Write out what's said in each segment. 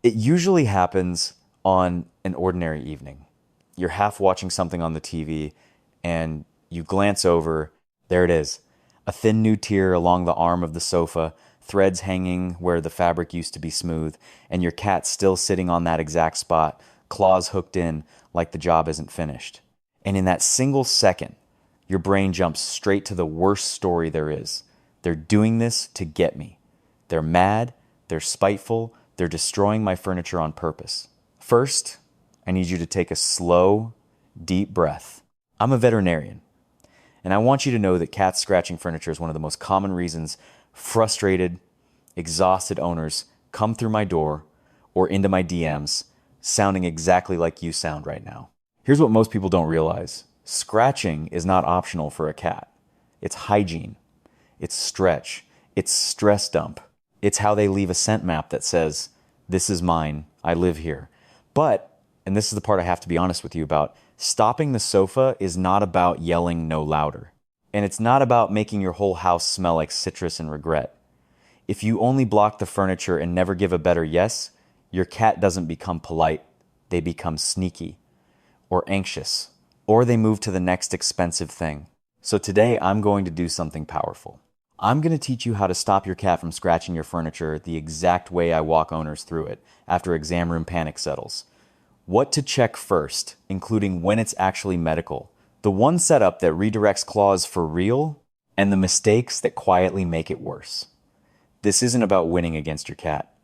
It usually happens on an ordinary evening. You're half watching something on the TV and you glance over. There it is. A thin new tear along the arm of the sofa, threads hanging where the fabric used to be smooth, and your cat still sitting on that exact spot, claws hooked in like the job isn't finished. And in that single second, your brain jumps straight to the worst story there is. They're doing this to get me. They're mad, they're spiteful, they're destroying my furniture on purpose. First, I need you to take a slow, deep breath. I'm a veterinarian, and I want you to know that cats scratching furniture is one of the most common reasons frustrated, exhausted owners come through my door or into my DMs sounding exactly like you sound right now. Here's what most people don't realize. Scratching is not optional for a cat. It's hygiene. It's stretch. It's stress dump. It's how they leave a scent map that says, this is mine. I live here. But, and this is the part I have to be honest with you about, stopping the sofa is not about yelling no louder. And it's not about making your whole house smell like citrus and regret. If you only block the furniture and never give a better yes, your cat doesn't become polite. They become sneaky or anxious, or they move to the next expensive thing. So today I'm going to do something powerful. I'm going to teach you how to stop your cat from scratching your furniture the exact way I walk owners through it after exam room panic settles. What to check first, including when it's actually medical, the one setup that redirects claws for real, and the mistakes that quietly make it worse. This isn't about winning against your cat.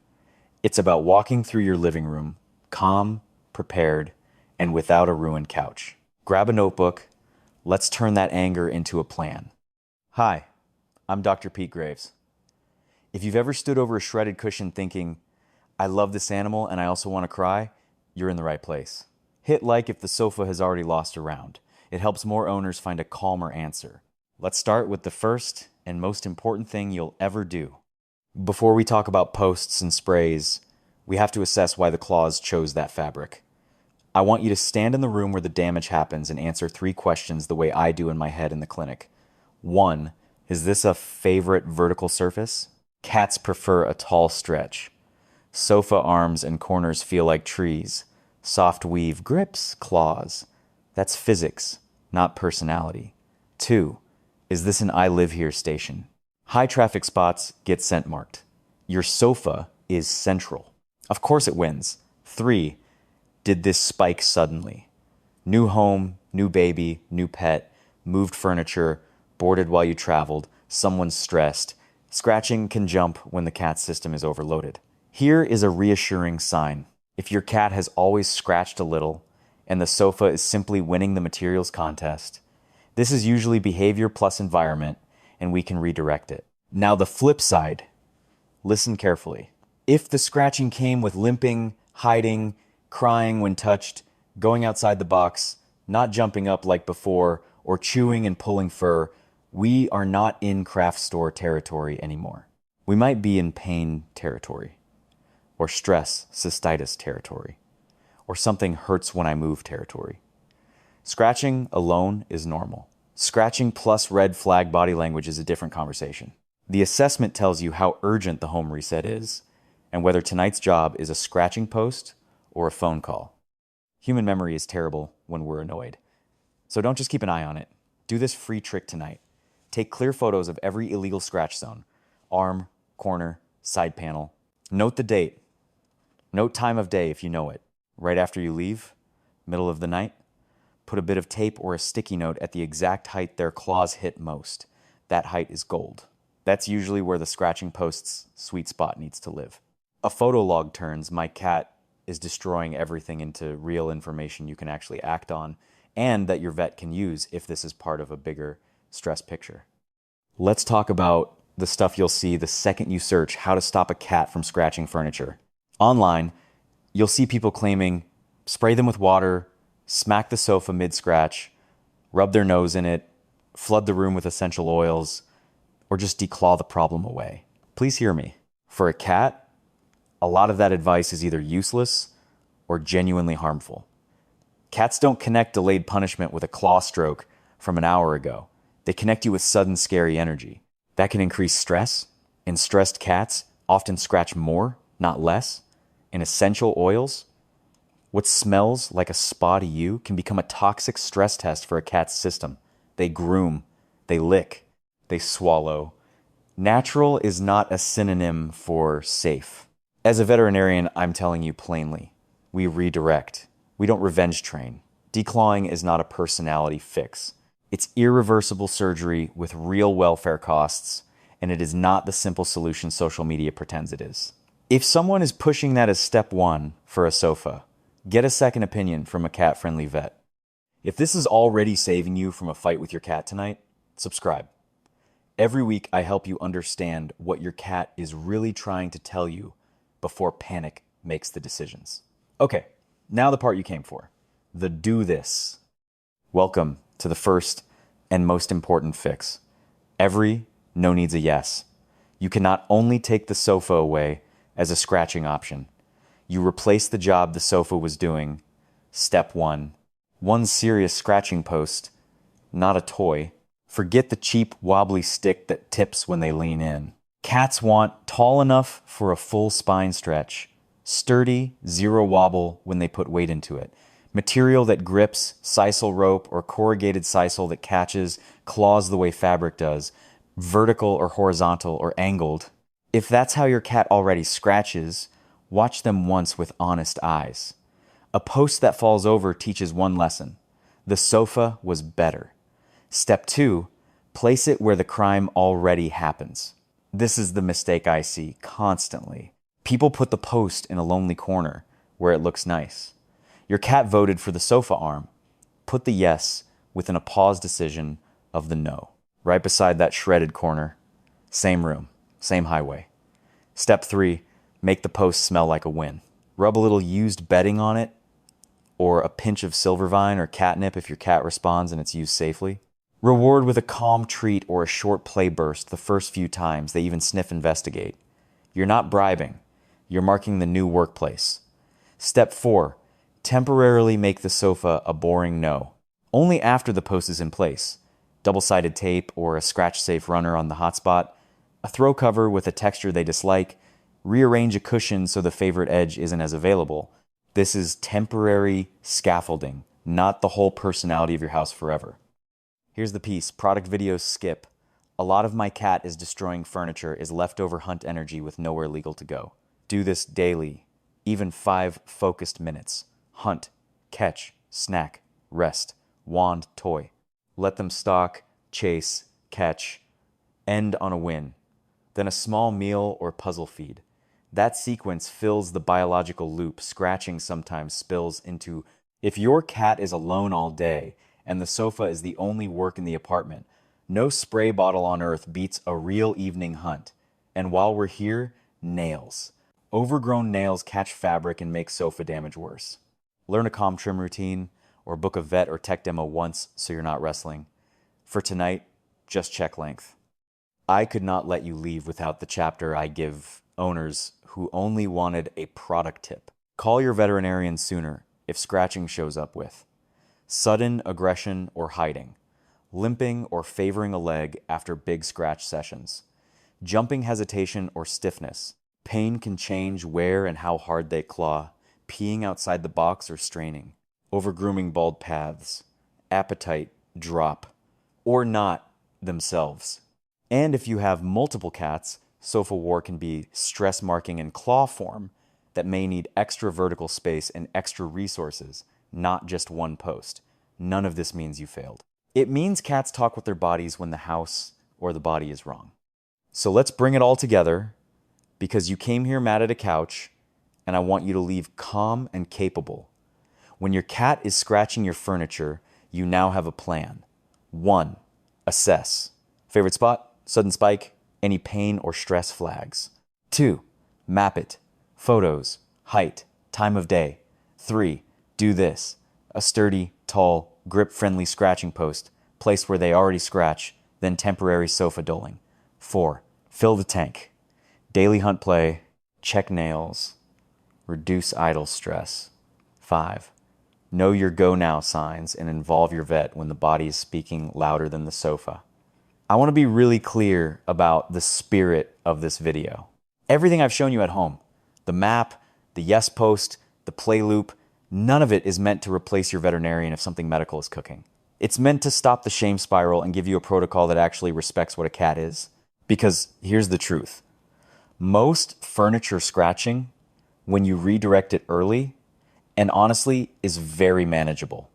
It's about walking through your living room, calm, prepared, and without a ruined couch. Grab a notebook. Let's turn that anger into a plan. Hi, I'm Dr. PeteGraves. If you've ever stood over a shredded cushion thinking, I love this animal and I also want to cry, you're in the right place. Hit like if the sofa has already lost a round. It helps more owners find a calmer answer. Let's start with the first and most important thing you'll ever do. Before we talk about posts and sprays, we have to assess why the claws chose that fabric. I want you to stand in the room where the damage happens and answer 3 questions the way I do in my head in the clinic. 1, is this a favorite vertical surface? Cats prefer a tall stretch. Sofa arms and corners feel like trees. Soft weave grips claws. That's physics, not personality. 2, is this an I live here station? High traffic spots get scent marked. Your sofa is central. Of course it wins. 3, did this spike suddenly? New home, new baby, new pet, moved furniture, boarded while you traveled, someone's stressed. Scratching can jump when the cat system is overloaded. Here is a reassuring sign. If your cat has always scratched a little and the sofa is simply winning the materials contest, this is usually behavior plus environment and we can redirect it. Now the flip side, listen carefully. If the scratching came with limping, hiding, crying when touched, going outside the box, not jumping up like before, or chewing and pulling fur, we are not in craft store territory anymore. We might be in pain territory, or stress, cystitis territory, or something hurts when I move territory. Scratching alone is normal. Scratching plus red flag body language is a different conversation. The assessment tells you how urgent the home reset is, and whether tonight's job is a scratching post or a phone call. Human memory is terrible when we're annoyed. So don't just keep an eye on it. Do this free trick tonight. Take clear photos of every illegal scratch zone. Arm, corner, side panel. Note the date. Note time of day if you know it. Right after you leave, middle of the night, put a bit of tape or a sticky note at the exact height their claws hit most. That height is gold. That's usually where the scratching post's sweet spot needs to live. A photo log turns my cat is destroying everything into real information you can actually act on and that your vet can use if this is part of a bigger stress picture. Let's talk about the stuff you'll see the second you search how to stop a cat from scratching furniture. Online, you'll see people claiming spray them with water, smack the sofa mid-scratch, rub their nose in it, flood the room with essential oils, or just declaw the problem away. Please hear me. For a cat, a lot of that advice is either useless or genuinely harmful. Cats don't connect delayed punishment with a claw stroke from an hour ago. They connect you with sudden scary energy. That can increase stress, and stressed cats often scratch more, not less. in essential oils, what smells like a spa to you can become a toxic stress test for a cat's system. They groom, they lick, they swallow. Natural is not a synonym for safe. As a veterinarian, I'm telling you plainly, we redirect. We don't revenge train. Declawing is not a personality fix. It's irreversible surgery with real welfare costs, and it is not the simple solution social media pretends it is. If someone is pushing that as step one for a sofa, get a second opinion from a cat-friendly vet. If this is already saving you from a fight with your cat tonight, subscribe. Every week, I help you understand what your cat is really trying to tell you before panic makes the decisions. Okay, now the part you came for, the do this. Welcome to the first and most important fix. Every no needs a yes. You can not only take the sofa away as a scratching option, you replace the job the sofa was doing. Step one serious scratching post, not a toy. Forget the cheap wobbly stick that tips when they lean in. Cats want tall enough for a full spine stretch, sturdy, zero wobble when they put weight into it. Material that grips, sisal rope or corrugated sisal that catches, claws the way fabric does, vertical or horizontal or angled. If that's how your cat already scratches, watch them once with honest eyes. A post that falls over teaches one lesson. The sofa was better. Step two, place it where the crime already happens. This is the mistake I see constantly. People put the post in a lonely corner where it looks nice. Your cat voted for the sofa arm. Put the yes within a pause decision of the no, right beside that shredded corner. Same room, same highway. Step three, make the post smell like a win. Rub a little used bedding on it, or a pinch of silvervine or catnip if your cat responds and it's used safely. Reward with a calm treat or a short play burst the first few times they even sniff investigate. You're not bribing. You're marking the new workplace. Step four, temporarily make the sofa a boring no. Only after the post is in place. Double-sided tape or a scratch-safe runner on the hotspot, a throw cover with a texture they dislike, rearrange a cushion so the favorite edge isn't as available. This is temporary scaffolding, not the whole personality of your house forever. Here's the piece. Product videos skip. A lot of my cat is destroying furniture is leftover hunt energy with nowhere legal to go. Do this daily, even 5 focused minutes. Hunt, catch, snack, rest, wand, toy. Let them stalk, chase, catch, end on a win. Then a small meal or puzzle feed. That sequence fills the biological loop. Scratching sometimes spills into, if your cat is alone all day and the sofa is the only work in the apartment, no spray bottle on earth beats a real evening hunt. And while we're here, nails. Overgrown nails catch fabric and make sofa damage worse. Learn a calm trim routine or book a vet or tech demo once so you're not wrestling. For tonight, just check length. I could not let you leave without the chapter I give owners who only wanted a product tip. Call your veterinarian sooner if scratching shows up with sudden aggression or hiding, limping or favoring a leg after big scratch sessions, jumping hesitation or stiffness. Pain can change where and how hard they claw, peeing outside the box or straining, overgrooming bald paths, appetite drop, or not themselves. And if you have multiple cats, sofa war can be stress marking in claw form that may need extra vertical space and extra resources, not just one post. None of this means you failed. It means cats talk with their bodies when the house or the body is wrong. So let's bring it all together, because you came here mad at a couch, and I want you to leave calm and capable. When your cat is scratching your furniture, you now have a plan. 1. Assess. Favorite spot? Sudden spike? Any pain or stress flags? 2. Map it. Photos, height, time of day. 3. Do this. A sturdy, tall, grip-friendly scratching post, place where they already scratch, then temporary sofa doling. 4. Fill the tank. Daily hunt play, check nails, reduce idle stress. 5. Know your go now signs and involve your vet when the body is speaking louder than the sofa. I want to be really clear about the spirit of this video. Everything I've shown you at home, the map, The yes post, the play loop, none of it is meant to replace your veterinarian if something medical is cooking. It's meant to stop the shame spiral and give you a protocol that actually respects what a cat is. Because here's the truth. Most furniture scratching, when you redirect it early, and honestly, is very manageable.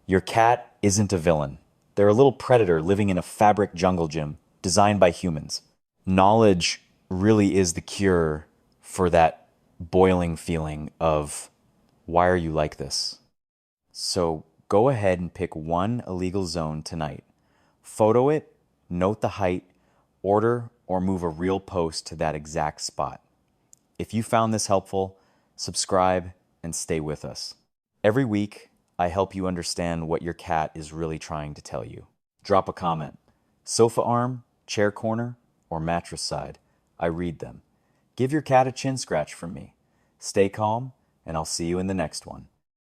Your cat isn't a villain. They're a little predator living in a fabric jungle gym designed by humans. Knowledge really is the cure for that boiling feeling of, why are you like this? So go ahead and pick one illegal zone tonight. Photo it, note the height, order or move a real post to that exact spot. If you found this helpful, subscribe and stay with us. Every week, I help you understand what your cat is really trying to tell you. Drop a comment. Sofa arm, chair corner, or mattress side. I read them. Give your cat a chin scratch from me. Stay calm, and I'll see you in the next one.